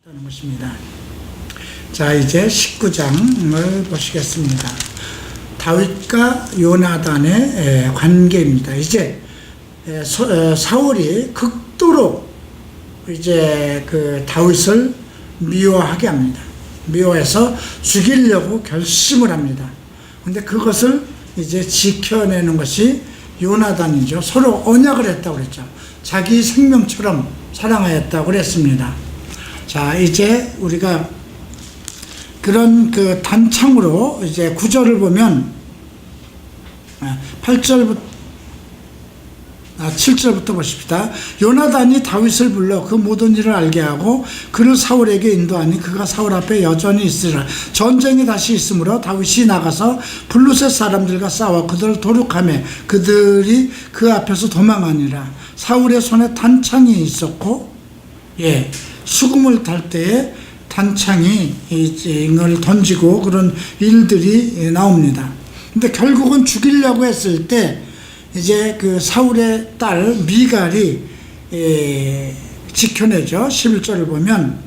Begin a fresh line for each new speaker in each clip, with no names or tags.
하는 것입니다. 자, 이제 19장을 보시겠습니다. 다윗과 요나단의 관계입니다. 이제 사울이 극도로 이제 그 다윗을 미워하게 합니다. 미워해서 죽이려고 결심을 합니다. 근데 그것을 이제 지켜내는 것이 요나단이죠. 서로 언약을 했다고 그랬죠. 자기 생명처럼 사랑하였다고 그랬습니다. 자, 이제 우리가 그런 그 단창으로 이제 구절을 보면 7절부터 보십시다. 요나단이 다윗을 불러 그 모든 일을 알게 하고 그를 사울에게 인도하니 그가 사울 앞에 여전히 있으리라. 전쟁이 다시 있으므로 다윗이 나가서 블루셋 사람들과 싸워 그들을 도륙하며 그들이 그 앞에서 도망하니라. 사울의 손에 단창이 있었고 수금을 탈 때에 단창이 이걸 던지고 그런 일들이 나옵니다. 근데 결국은 죽이려고 했을 때 이제 그 사울의 딸 미갈이 지켜내죠. 11절을 보면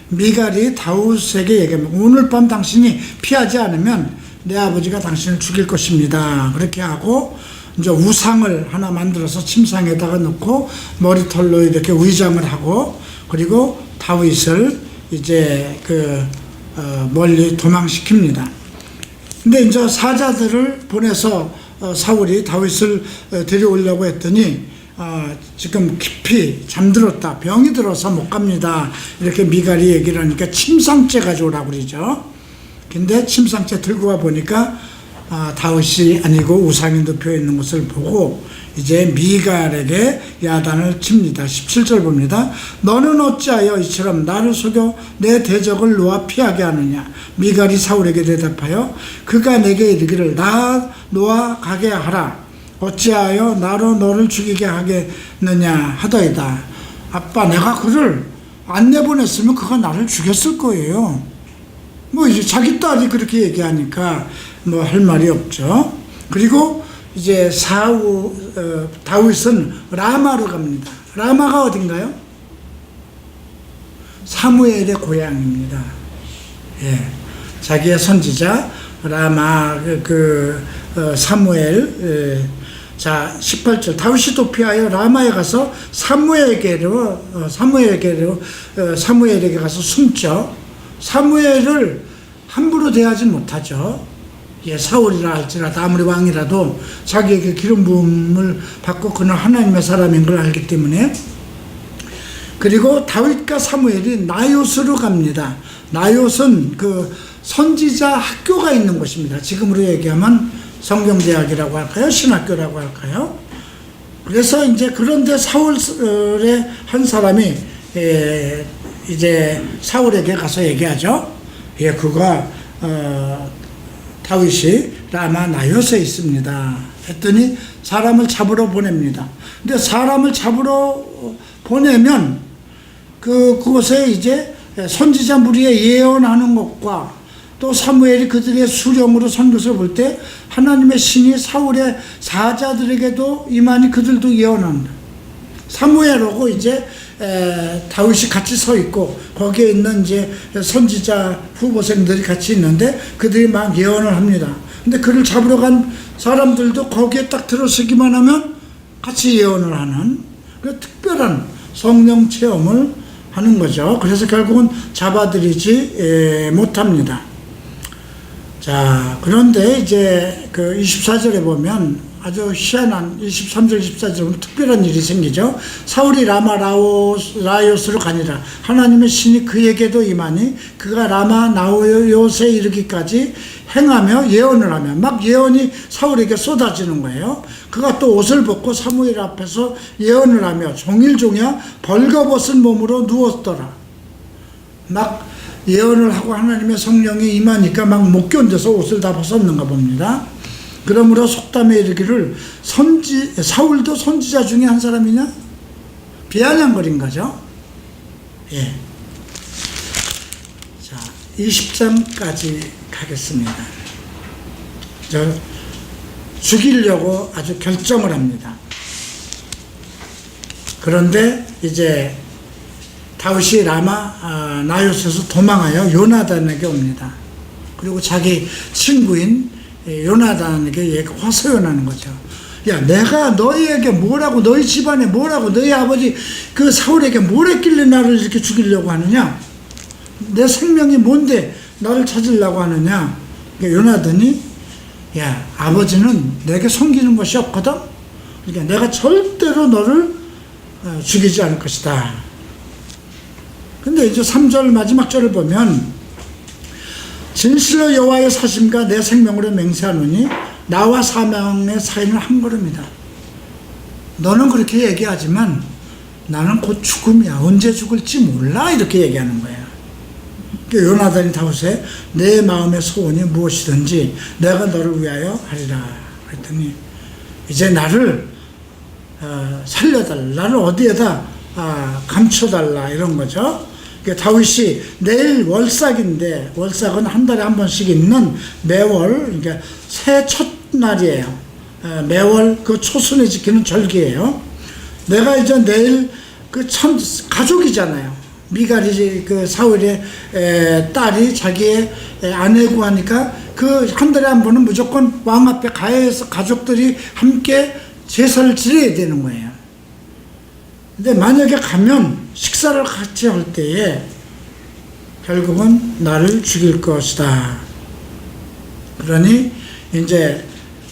미갈이 다윗에게 얘기합니다. 오늘 밤 당신이 피하지 않으면 내 아버지가 당신을 죽일 것입니다. 그렇게 하고 이제 우상을 하나 만들어서 침상에다가 넣고 머리털로 이렇게 위장을 하고 그리고 다윗을 이제 멀리 도망시킵니다. 근데 이제 사자들을 보내서 사울이 다윗을 데려오려고 했더니 지금 깊이 잠들었다. 병이 들어서 못 갑니다. 이렇게 미갈이 얘기를 하니까 침상째 가져오라고 그러죠. 근데 침상째 들고 와 보니까 다윗이 아니고 우상이 눕혀 있는 것을 보고 이제 미갈에게 야단을 칩니다. 17절 봅니다. 너는 어찌하여 이처럼 나를 속여 내 대적을 놓아 피하게 하느냐. 미갈이 사울에게 대답하여 그가 내게 이르기를 나 놓아 가게 하라. 어찌하여 나로 너를 죽이게 하겠느냐 하더이다. 아빠, 내가 그를 안 내보냈으면 그가 나를 죽였을 거예요. 뭐 이제 자기 딸이 그렇게 얘기하니까 뭐 할 말이 없죠. 그리고 이제 다윗은 라마로 갑니다. 라마가 어딘가요? 사무엘의 고향입니다. 자기의 선지자 라마 사무엘. 자, 18절 다윗이 도피하여 라마에 가서 사무엘에게 가서 숨죠. 사무엘을 함부로 대하지 못하죠. 사울이라 할지라도 아무리 왕이라도 자기에게 기름 부음을 받고 그는 하나님의 사람인 걸 알기 때문에. 그리고 다윗과 사무엘이 나요스로 갑니다. 나요스는 그 선지자 학교가 있는 곳입니다. 지금으로 얘기하면 성경대학이라고 할까요? 신학교라고 할까요? 그래서 이제 그런데 사울의 한 사람이 이제 사울에게 가서 얘기하죠. 그가 다윗이 라마 나요스에 있습니다. 했더니 사람을 잡으러 보냅니다. 근데 사람을 잡으러 보내면 그곳에 이제 선지자 무리에 예언하는 것과 또 사무엘이 그들의 수령으로 선 것을 볼 때 하나님의 신이 사울의 사자들에게도 임하니 그들도 예언한다. 사무엘하고 이제 다윗이 같이 서 있고 거기에 있는 이제 선지자 후보생들이 같이 있는데 그들이 막 예언을 합니다. 근데 그를 잡으러 간 사람들도 거기에 딱 들어서기만 하면 같이 예언을 하는 그 특별한 성령 체험을 하는 거죠. 그래서 결국은 잡아들이지 못합니다. 자, 그런데 이제 그 24절에 보면 아주 희한한 23절 24절에 보면 특별한 일이 생기죠. 사울이 라마 나요스로 가니라. 하나님의 신이 그에게도 임하니 그가 라마 나요스에 이르기까지 행하며 예언을 하며 막 예언이 사울에게 쏟아지는 거예요. 그가 또 옷을 벗고 사무엘 앞에서 예언을 하며 종일종일 벌거벗은 몸으로 누웠더라. 막 예언을 하고 하나님의 성령이 임하니까 막 못 견뎌서 옷을 다 벗었는가 봅니다. 그러므로 속담에 이르기를 사울도 선지자 중에 한 사람이냐? 비아냥거린 거죠. 자, 20장까지 가겠습니다. 죽이려고 아주 결정을 합니다. 그런데 이제 다윗이 라마 나요스에서 도망하여 요나단에게 옵니다. 그리고 자기 친구인 요나단에게 화소연하는 거죠. 야, 내가 너희에게 뭐라고, 너희 집안에 뭐라고, 너희 아버지 그 사울에게 뭘 했길래 나를 이렇게 죽이려고 하느냐? 내 생명이 뭔데 나를 찾으려고 하느냐? 그러니까 요나단이, 야, 아버지는 내게 섬기는 것이 없거든? 그러니까 내가 절대로 너를 죽이지 않을 것이다. 근데 이제 3절 마지막 절을 보면, 진실로 여호와의 사심과 내 생명으로 맹세하노니 나와 사망의 사이는 한 걸음이다. 너는 그렇게 얘기하지만 나는 곧 죽음이야. 언제 죽을지 몰라. 이렇게 얘기하는 거예요. 요나단이 다윗에 내 마음의 소원이 무엇이든지 내가 너를 위하여 하리라. 그랬더니 이제 나를 살려달라. 나를 어디에다 감춰달라. 이런 거죠. 다윗이 내일 월삭인데, 월삭은 한 달에 한 번씩 있는 매월, 그러니까 새 첫날이에요. 매월 그 초순에 지키는 절기예요. 내가 이제 내일 가족이잖아요. 미갈이 그 사울의 딸이 자기의 아내고 하니까 그 한 달에 한 번은 무조건 왕 앞에 가야 해서 가족들이 함께 제사를 지내야 되는 거예요. 근데 만약에 가면 식사를 같이 할 때에 결국은 나를 죽일 것이다. 그러니 이제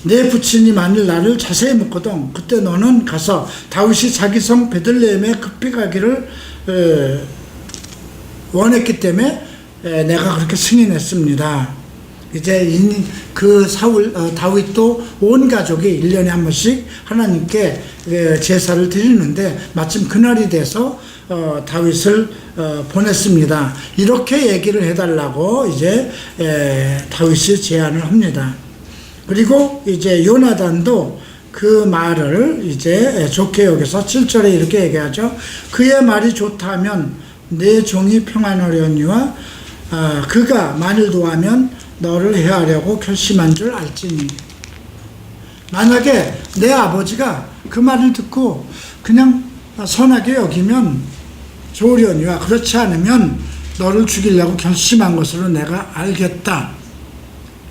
내 부친이 만일 나를 자세히 묻거든 그때 너는 가서 다윗이 자기 성 베들레헴에 급히 가기를 원했기 때문에 내가 그렇게 승인했습니다. 이제 그 다윗도 온 가족이 1년에 한 번씩 하나님께 제사를 드리는데 마침 그날이 돼서 다윗을 보냈습니다. 이렇게 얘기를 해달라고 이제 다윗이 제안을 합니다. 그리고 이제 요나단도 그 말을 이제 좋게 여겨서 7절에 이렇게 얘기하죠. 그의 말이 좋다면 내 종이 평안하려니와 그가 만일 도하면 너를 해하려고 결심한 줄 알지니. 만약에 내 아버지가 그 말을 듣고 그냥 선하게 여기면 좋으려니와 그렇지 않으면 너를 죽이려고 결심한 것으로 내가 알겠다.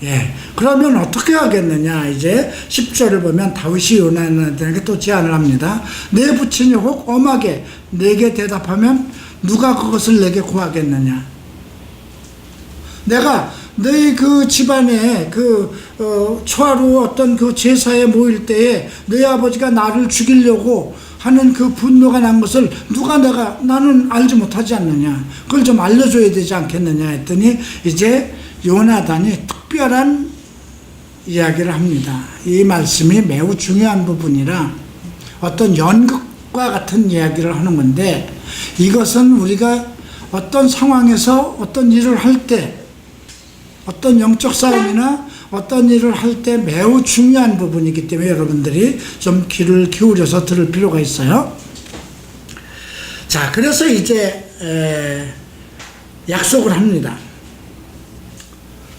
예. 그러면 어떻게 하겠느냐. 이제 10절을 보면 다윗이 요나단에게 또 제안을 합니다. 내 부친이 혹 엄하게 내게 대답하면 누가 그것을 내게 고하겠느냐. 내가 너희 그 집안에 초하루 어떤 그 제사에 모일 때에 너희 아버지가 나를 죽이려고 하는 그 분노가 난 것을 나는 알지 못하지 않느냐. 그걸 좀 알려줘야 되지 않겠느냐 했더니 이제 요나단이 특별한 이야기를 합니다. 이 말씀이 매우 중요한 부분이라 어떤 연극과 같은 이야기를 하는 건데 이것은 우리가 어떤 상황에서 어떤 일을 할 때 어떤 영적 싸움이나 어떤 일을 할 때 매우 중요한 부분이기 때문에 여러분들이 좀 귀를 기울여서 들을 필요가 있어요. 자, 그래서 이제 약속을 합니다.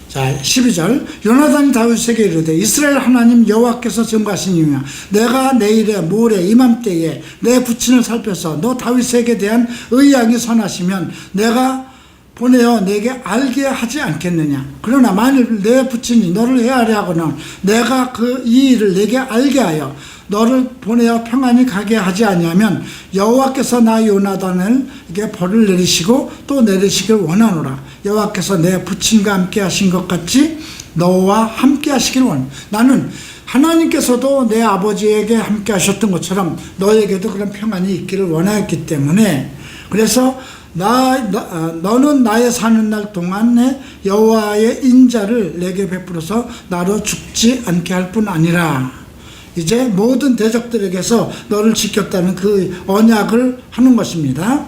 자, 12절. 요나단이 다윗에게 이르되 이스라엘 하나님 여호와께서 증거하시니며 내가 내일에 모레 이맘때에 내 부친을 살펴서 너 다윗에게 대한 의향이 선하시면 내가 보내어 내게 알게 하지 않겠느냐. 그러나 만일 내 부친이 너를 해하려 하거나 내가 이 일을 내게 알게 하여 너를 보내어 평안히 가게 하지 아니하면 여호와께서 나 요나단을 이게 벌을 내리시고 또 내리시길 원하노라. 여호와께서 내 부친과 함께 하신 것 같이 너와 함께 하시길 원해. 나는 하나님께서도 내 아버지에게 함께 하셨던 것처럼 너에게도 그런 평안이 있기를 원하였기 때문에 그래서 너는 나의 사는 날 동안에 여호와의 인자를 내게 베풀어서 나로 죽지 않게 할 뿐 아니라 이제 모든 대적들에게서 너를 지켰다는 그 언약을 하는 것입니다.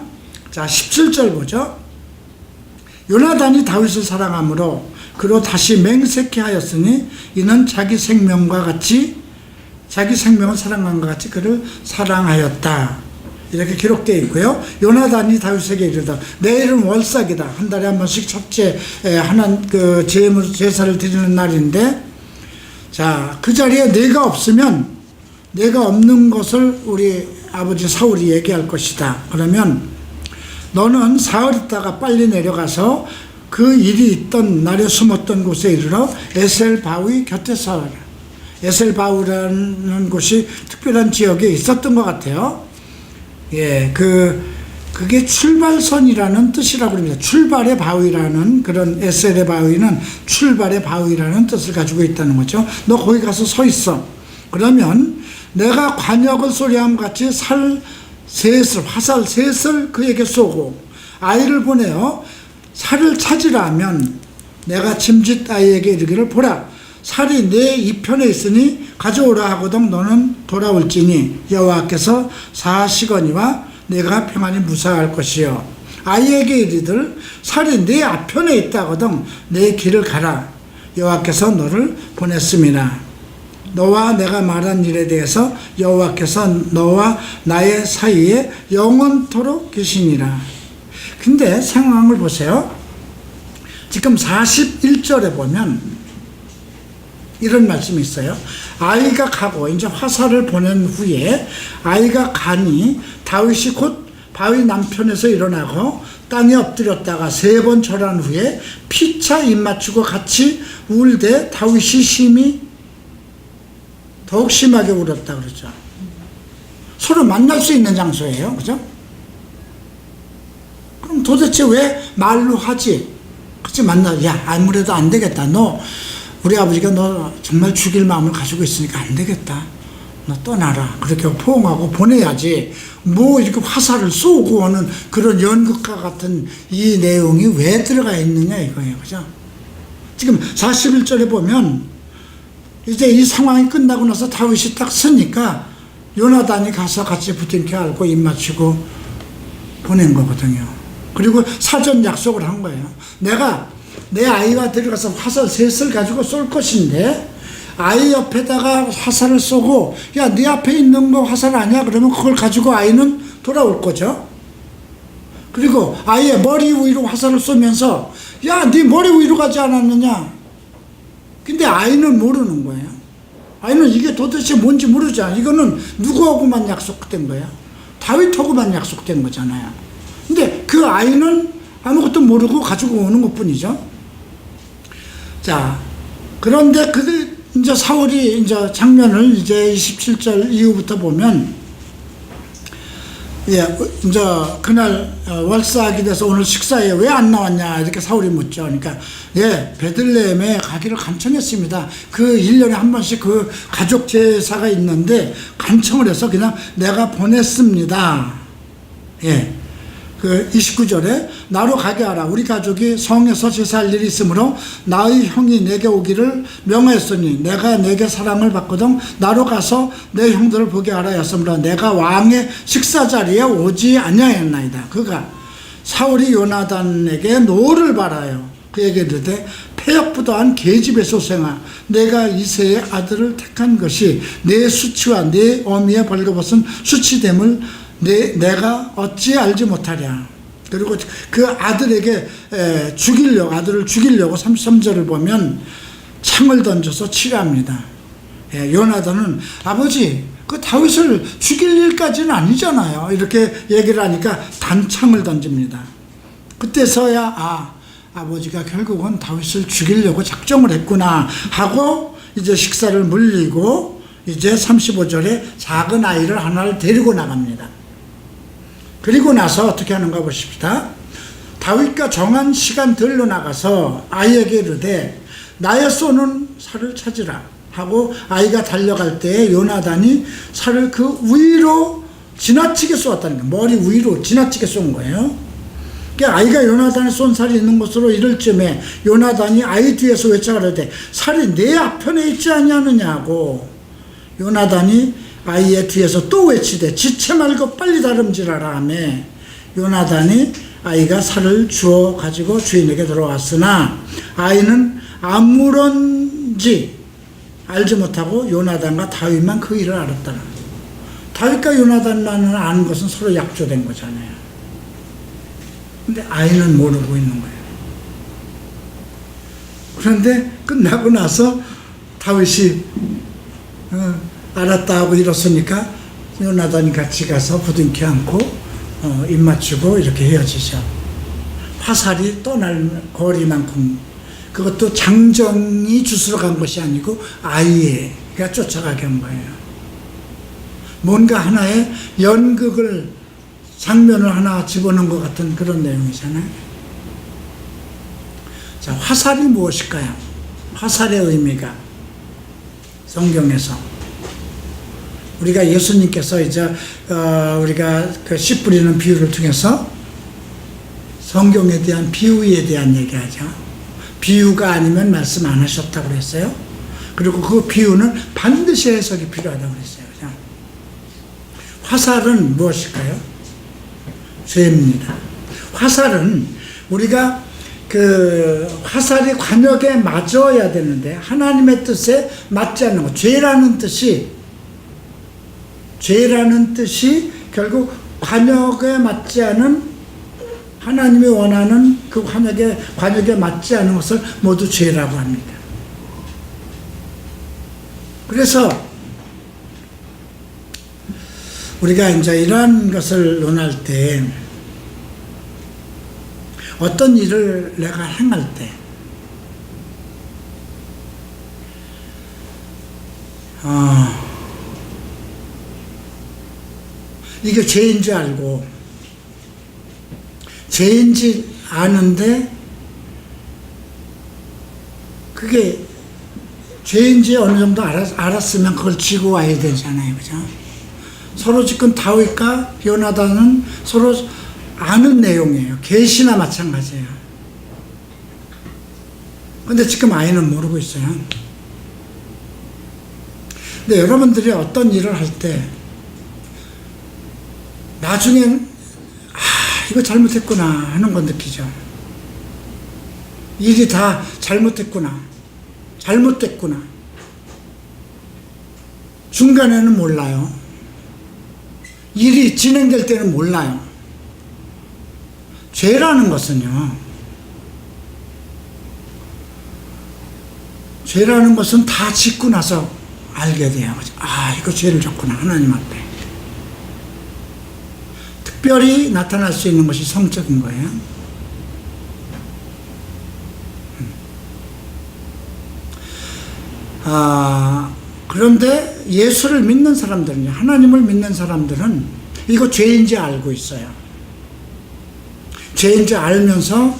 자, 17절 보죠. 요나단이 다윗을 사랑함으로 그로 다시 맹세케 하였으니 이는 자기 생명을 사랑한 것 같이 그를 사랑하였다. 이렇게 기록되어 있고요. 요나단이 다윗에게 이르다. 내일은 월삭이다. 한 달에 한 번씩 첫째 제사를 드리는 날인데, 자, 그 자리에 내가 없으면 내가 없는 것을 우리 아버지 사울이 얘기할 것이다. 그러면 너는 사흘 있다가 빨리 내려가서 그 일이 있던 날에 숨었던 곳에 이르러 에셀 바위 곁에 서라. 에셀 바위라는 곳이 특별한 지역에 있었던 것 같아요. 예, 그게 출발선이라는 뜻이라고 합니다. 출발의 바위라는, 그런 에셀의 바위는 출발의 바위라는 뜻을 가지고 있다는 거죠. 너 거기 가서 서 있어. 그러면 내가 관역을 쏘리함 같이 화살 셋을 그에게 쏘고 아이를 보내어 살을 찾으라 하면 내가 짐짓 아이에게 이르기를 보라, 살이 내 이편에 있으니 가져오라 하거든 너는 돌아올지니 여호와께서 사시거니와 내가 평안히 무사할 것이요. 아이에게 이르기를 살이 내 앞편에 있다거든 내 길을 가라. 여호와께서 너를 보냈음이라. 너와 내가 말한 일에 대해서 여호와께서 너와 나의 사이에 영원토록 계시니라. 근데 상황을 보세요. 지금 41절에 보면 이런 말씀이 있어요. 아이가 가고 이제 화살을 보낸 후에 아이가 가니 다윗이 곧 바위 남편에서 일어나고 땅에 엎드렸다가 3번 절한 후에 피차 입맞추고 같이 울되 다윗이 심히 더욱 심하게 울었다 그러죠. 서로 만날 수 있는 장소예요. 그죠? 그럼 도대체 왜 말로 하지? 그치, 야, 아무래도 안 되겠다. 우리 아버지가 너 정말 죽일 마음을 가지고 있으니까 안 되겠다. 너 떠나라. 그렇게 포옹하고 보내야지. 뭐 이렇게 화살을 쏘고 오는 그런 연극과 같은 이 내용이 왜 들어가 있느냐 이거예요. 그죠? 지금 41절에 보면 이제 이 상황이 끝나고 나서 다윗이 딱 서니까 요나단이 가서 같이 부둥켜 안고 입 맞추고 보낸 거거든요. 그리고 사전 약속을 한 거예요. 내가 내 아이와 데려가서 화살 셋을 가지고 쏠 것인데 아이 옆에다가 화살을 쏘고 야, 네 앞에 있는 거 화살 아니야? 그러면 그걸 가지고 아이는 돌아올 거죠. 그리고 아이의 머리 위로 화살을 쏘면서 야, 네 머리 위로 가지 않았느냐? 근데 아이는 모르는 거예요. 아이는 이게 도대체 뭔지 모르잖아. 이거는 누구하고만 약속된 거야? 다윗하고만 약속된 거잖아요. 근데 그 아이는 아무것도 모르고 가지고 오는 것 뿐이죠. 자, 그런데 이제 사울이 이제 장면을 이제 27절 이후부터 보면, 예, 이제 그날 월사하게 돼서 오늘 식사에 왜 안 나왔냐 이렇게 사울이 묻죠. 그러니까 예, 베들레헴에 가기를 간청했습니다. 그 1년에 한 번씩 그 가족 제사가 있는데 간청을 해서 그냥 내가 보냈습니다. 예. 그 29절에 나로 가게 하라. 우리 가족이 성에서 제사할 일이 있으므로 나의 형이 내게 오기를 명하였으니 내가 내게 사랑을 받거든 나로 가서 내 형들을 보게 하라 했으므로 내가 왕의 식사 자리에 오지 아니하였나이다. 그가 사울이 요나단에게 노를 바라요. 그에게 이르되 폐역부도한 계집의 소생아, 내가 이새의 아들을 택한 것이 내 수치와 내 어미의 벌거벗은 수치됨을 내가 어찌 알지 못하랴. 그리고 그 아들에게 아들을 죽이려고 33절을 보면 창을 던져서 치료합니다. 요나단은 아버지 그 다윗을 죽일 일까지는 아니잖아요. 이렇게 얘기를 하니까 단창을 던집니다. 그때서야 아버지가 결국은 다윗을 죽이려고 작정을 했구나 하고 이제 식사를 물리고 이제 35절에 작은 아이를 하나를 데리고 나갑니다. 그리고 나서 어떻게 하는가 보십시다. 다윗과 정한 시간들로 나가서 아이에게 이르되 나의 쏘는 살을 찾으라 하고 아이가 달려갈 때 요나단이 살을 그 위로 지나치게 쏘았다는 거예요. 머리 위로 지나치게 쏜 거예요. 그러니까 아이가 요나단의 쏜 살이 있는 곳으로 이를 쯤에 요나단이 아이 뒤에서 외쳐가라되 살이 내 앞편에 있지 아니하느냐고. 요나단이 아이의 뒤에서 또 외치되 지체 말고 빨리 다름질하라 하며 요나단이 아이가 살을 주워 가지고 주인에게 들어왔으나 아이는 아무런지 알지 못하고 요나단과 다윗만 그 일을 알았더라. 다윗과 요나단만은 아는 것은 서로 약조된 거잖아요. 근데 아이는 모르고 있는 거예요. 그런데 끝나고 나서 다윗이 알았다 하고 일었으니까 요나단이 같이 가서 부둥켜 안고 입 맞추고 이렇게 헤어지죠. 화살이 떠날 거리만큼, 그것도 장정이 주스러 간 것이 아니고 아이가 쫓아가게 한 거예요. 뭔가 하나의 연극을, 장면을 하나 집어넣은 것 같은 그런 내용이잖아요. 자, 화살이 무엇일까요? 화살의 의미가 성경에서, 우리가 예수님께서 이제 우리가 그 씨 뿌리는 비유를 통해서 성경에 대한 비유에 대한 얘기하죠. 비유가 아니면 말씀 안 하셨다고 그랬어요. 그리고 그 비유는 반드시 해석이 필요하다고 그랬어요. 화살은 무엇일까요? 죄입니다. 화살은 우리가 그 화살이 관역에 맞아야 되는데 하나님의 뜻에 맞지 않는 것, 죄라는 뜻이 결국 관역에 맞지 않은, 하나님이 원하는 그 관역에 맞지 않은 것을 모두 죄라고 합니다. 그래서 우리가 이제 이러한 것을 논할 때, 어떤 일을 내가 행할 때, 이게 죄인 줄 알고, 죄인지 아는데, 그게 죄인지 어느 정도 알았으면 그걸 지고 와야 되잖아요. 그죠? 서로 지금 다윗과 요나단은 서로 아는 내용이에요. 계시나 마찬가지예요. 근데 지금 아이는 모르고 있어요. 근데 여러분들이 어떤 일을 할 때 나중엔 이거 잘못했구나 하는 건 느끼죠. 일이 다 잘못됐구나. 중간에는 몰라요. 일이 진행될 때는 몰라요. 죄라는 것은요, 죄라는 것은 다 짓고 나서 알게 돼요. 이거 죄를 졌구나, 하나님 앞에. 특별히 나타날 수 있는 것이 성적인 거예요. 그런데 예수를 믿는 사람들은요, 하나님을 믿는 사람들은 이거 죄인지 알고 있어요. 죄인지 알면서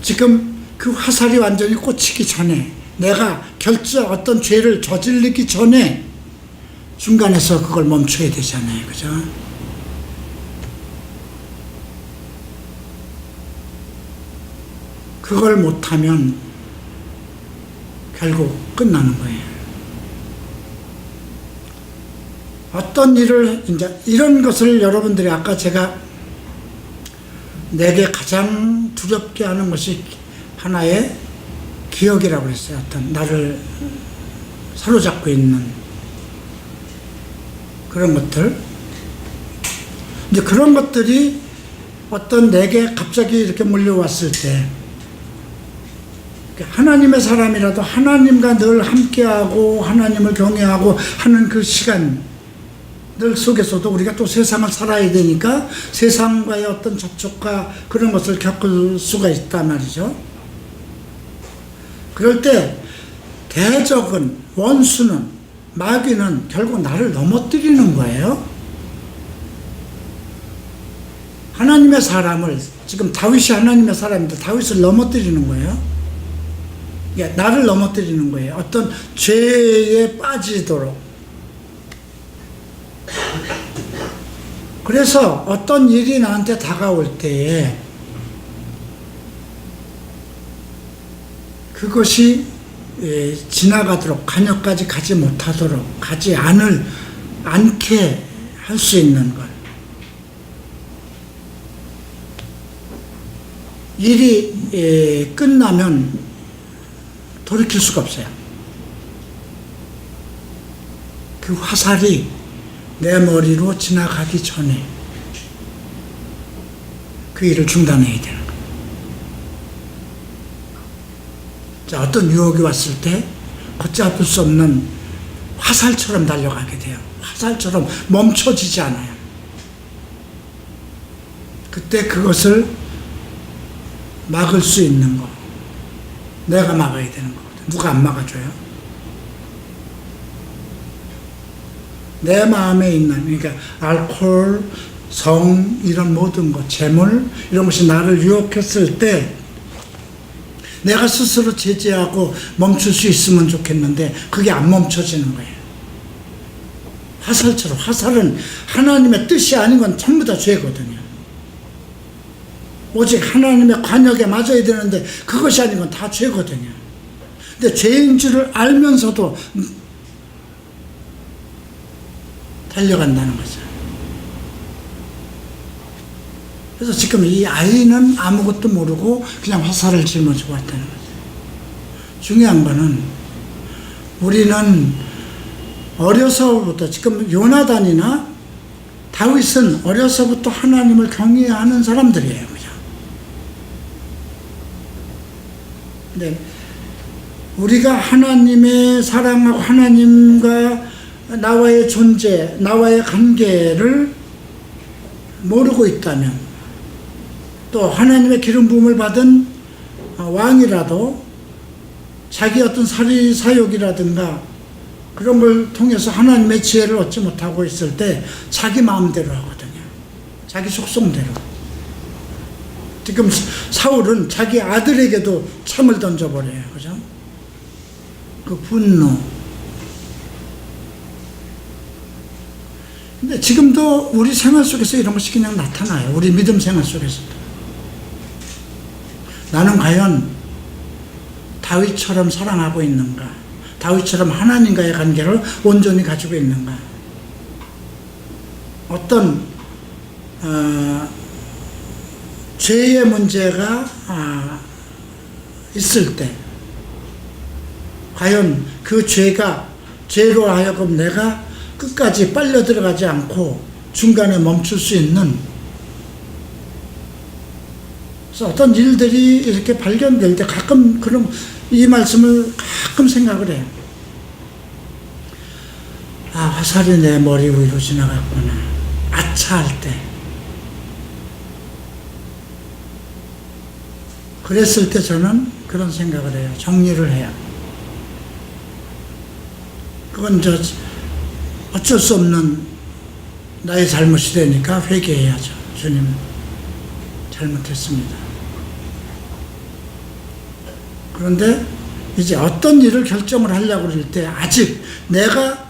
지금 그 화살이 완전히 꽂히기 전에, 내가 어떤 죄를 저지르기 전에 중간에서 그걸 멈춰야 되잖아요. 그죠? 그걸 못하면 결국 끝나는 거예요. 어떤 일을, 이제 이런 것을 여러분들이, 아까 제가 내게 가장 두렵게 하는 것이 하나의 기억이라고 했어요. 어떤 나를 사로잡고 있는 그런 것들. 이제 그런 것들이 어떤 내게 갑자기 이렇게 몰려왔을 때, 하나님의 사람이라도 하나님과 늘 함께하고 하나님을 경외하고 하는 그 시간들 속에서도 우리가 또 세상을 살아야 되니까 세상과의 어떤 접촉과 그런 것을 겪을 수가 있단 말이죠. 그럴 때 대적은, 원수는, 마귀는 결국 나를 넘어뜨리는 거예요. 하나님의 사람을, 지금 다윗이 하나님의 사람인데 다윗을 넘어뜨리는 거예요. 나를 넘어뜨리는 거예요. 어떤 죄에 빠지도록. 그래서 어떤 일이 나한테 다가올 때에 그것이 지나가도록, 관역까지 가지 못하도록, 가지 않게 할 수 있는 것. 일이 끝나면 돌이킬 수가 없어요. 그 화살이 내 머리로 지나가기 전에 그 일을 중단해야 되는 거예요. 자, 어떤 유혹이 왔을 때 걷잡을 수 없는 화살처럼 달려가게 돼요. 화살처럼 멈춰지지 않아요. 그때 그것을 막을 수 있는 거, 내가 막아야 되는 거거든. 누가 안 막아줘요? 내 마음에 있는, 그러니까 알코올, 성, 이런 모든 것, 재물, 이런 것이 나를 유혹했을 때 내가 스스로 제재하고 멈출 수 있으면 좋겠는데 그게 안 멈춰지는 거예요. 화살처럼, 화살은 하나님의 뜻이 아닌 건 전부 다 죄거든요. 오직 하나님의 관역에 맞아야 되는데 그것이 아닌 건 다 죄거든요. 근데 죄인 줄을 알면서도 달려간다는 거죠. 그래서 지금 이 아이는 아무것도 모르고 그냥 화살을 짊어지고 왔다는 거죠. 중요한 거는 우리는 어려서부터, 지금 요나단이나 다윗은 어려서부터 하나님을 경외하는 사람들이에요. 그죠? 근데 우리가 하나님의 사랑하고 하나님과 나와의 존재, 나와의 관계를 모르고 있다면, 또 하나님의 기름 부음을 받은 왕이라도 자기 어떤 사욕이라든가 그런 걸 통해서 하나님의 지혜를 얻지 못하고 있을 때 자기 마음대로 하거든요. 자기 속성대로. 지금 사울은 자기 아들에게도 창을 던져버려요. 그죠? 그 분노. 근데 지금도 우리 생활 속에서 이런 것이 그냥 나타나요. 우리 믿음 생활 속에서도. 나는 과연 다윗처럼 사랑하고 있는가? 다윗처럼 하나님과의 관계를 온전히 가지고 있는가? 어떤 죄의 문제가 있을 때 과연 그 죄로 하여금 내가 끝까지 빨려 들어가지 않고 중간에 멈출 수 있는, 그래서 어떤 일들이 이렇게 발견될 때 가끔 이 말씀을 가끔 생각을 해요. 화살이 내 머리 위로 지나갔구나. 아차할 때. 그랬을 때 저는 그런 생각을 해요. 정리를 해요. 그건 어쩔 수 없는 나의 잘못이 되니까 회개해야죠. 주님, 잘못했습니다. 그런데 이제 어떤 일을 결정을 하려고 그럴 때 아직 내가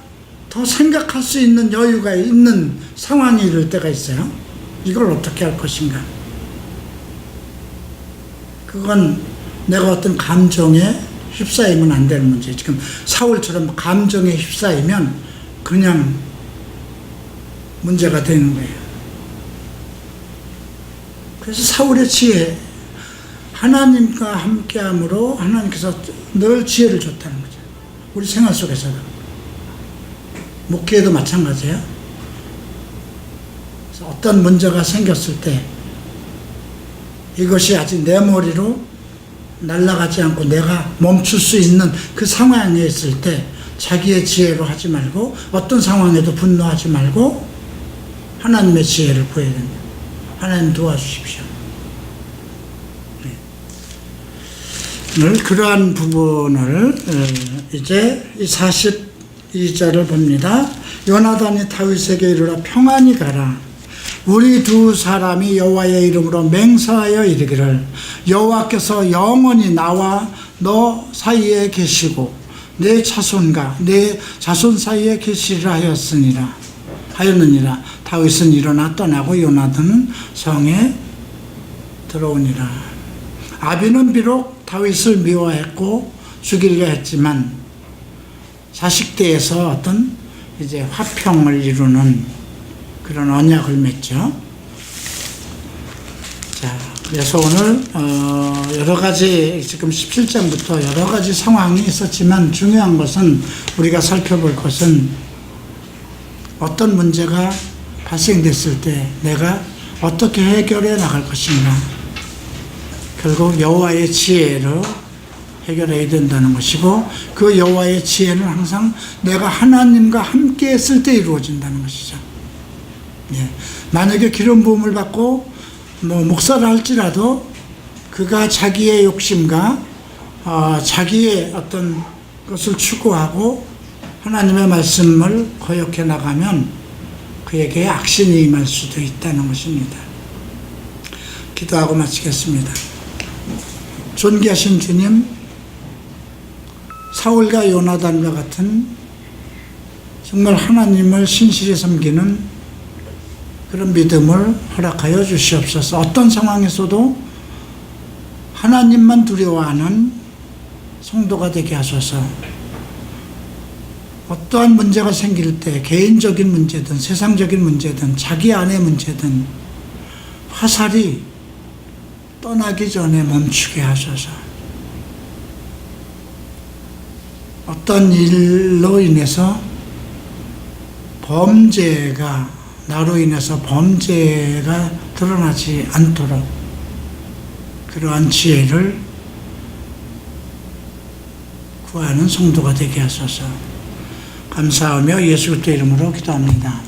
더 생각할 수 있는 여유가 있는 상황이 이럴 때가 있어요. 이걸 어떻게 할 것인가. 그건 내가 어떤 감정에 휩싸이면 안 되는 문제예요. 지금 사울처럼 감정에 휩싸이면 그냥 문제가 되는 거예요. 그래서 사울의 지혜, 하나님과 함께함으로 하나님께서 늘 지혜를 줬다는 거죠. 우리 생활 속에서도. 목회에도 마찬가지예요. 그래서 어떤 문제가 생겼을 때 이것이 아직 내 머리로 날아가지 않고 내가 멈출 수 있는 그 상황에 있을 때 자기의 지혜로 하지 말고 어떤 상황에도 분노하지 말고 하나님의 지혜를 구해야 됩니다. 하나님 도와주십시오. 오늘 그러한 부분을 이제 42절을 봅니다. 요나단이 다윗에게 이르러 평안히 가라. 우리 두 사람이 여호와의 이름으로 맹세하여 이르기를 여호와께서 영원히 나와 너 사이에 계시고 내 자손과 내 자손 사이에 계시리라 하였느니라. 다윗은 일어나 떠나고 요나단은 성에 들어오니라. 아비는 비록 다윗을 미워했고 죽이려 했지만 자식대에서 어떤 이제 화평을 이루는 그런 언약을 맺죠. 자, 그래서 오늘 여러 가지 지금 17장부터 여러 가지 상황이 있었지만 중요한 것은 우리가 살펴볼 것은 어떤 문제가 발생됐을 때 내가 어떻게 해결해 나갈 것인가. 결국 여호와의 지혜로 해결해야 된다는 것이고 그 여호와의 지혜는 항상 내가 하나님과 함께 했을 때 이루어진다는 것이죠. 예. 만약에 기름 부음을 받고 목사를 할지라도 그가 자기의 욕심과 자기의 어떤 것을 추구하고 하나님의 말씀을 거역해 나가면 그에게 악신이 임할 수도 있다는 것입니다. 기도하고 마치겠습니다. 존귀하신 주님, 사울과 요나단과 같은 정말 하나님을 신실히 섬기는 그런 믿음을 허락하여 주시옵소서. 어떤 상황에서도 하나님만 두려워하는 성도가 되게 하소서. 어떠한 문제가 생길 때 개인적인 문제든 세상적인 문제든 자기 안의 문제든 화살이 떠나기 전에 멈추게 하소서. 어떤 일로 인해서 나로 인해서 범죄가 드러나지 않도록 그러한 지혜를 구하는 성도가 되게 하소서. 감사하며 예수 그리스도 이름으로 기도합니다.